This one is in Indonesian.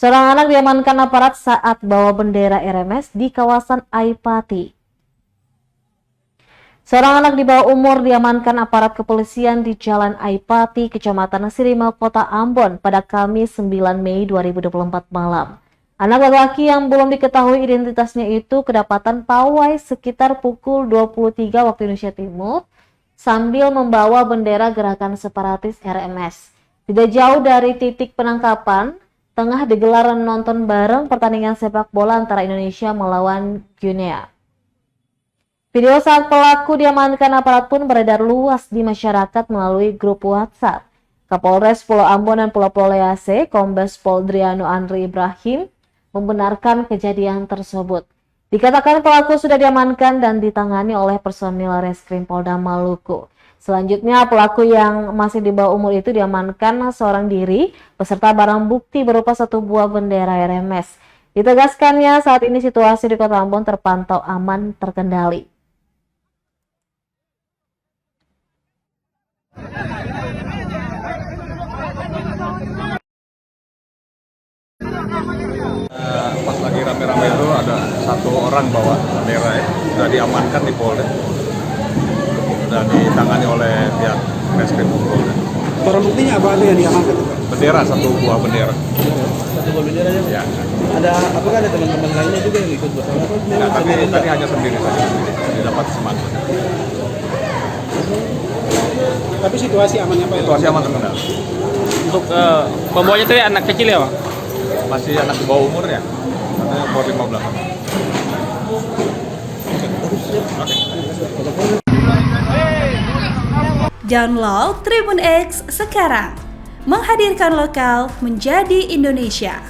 Seorang anak diamankan aparat saat bawa bendera RMS di kawasan Aipati. Seorang anak di bawah umur diamankan aparat kepolisian di Jalan Aipati, Kecamatan Sirima, Kota Ambon pada Kamis 9 Mei 2024 malam. Anak laki-laki yang belum diketahui identitasnya itu kedapatan pawai sekitar pukul 23 waktu Indonesia Timur sambil membawa bendera gerakan separatis RMS. Tidak jauh dari titik penangkapan, tengah digelar nonton bareng pertandingan sepak bola antara Indonesia melawan Guinea. Video saat pelaku diamankan aparat pun beredar luas di masyarakat melalui grup WhatsApp. Kapolres Pulau Ambon dan Pulau Lease, Kombes Pol Driano Andri Ibrahim, membenarkan kejadian tersebut. Dikatakan pelaku sudah diamankan dan ditangani oleh personil Reskrim Polda Maluku. Selanjutnya, pelaku yang masih di bawah umur itu diamankan seorang diri beserta barang bukti berupa satu buah bendera RMS. Ditegaskannya saat ini situasi di Kota Ambon terpantau aman terkendali. Pas lagi rame-rame itu ada satu orang bawa bendera ya, sudah diamankan di Polda, sudah ditangani oleh pihak Reskrim Polda. Barang buktinya apa ada yang diamankan? Bendera, satu buah bendera. Satu buah bendera ya? Ya. Apakah ada teman-teman lainnya juga yang ikut bersama? Nah, tadi hanya sendiri saja, didapat semangat. Tapi situasi amannya Pak? Situasi aman terkendali. Untuk pembawanya itu ya anak kecil ya Pak? Masih anak di bawah umurnya, katanya umur 15. Download Tribun X sekarang, menghadirkan lokal menjadi Indonesia.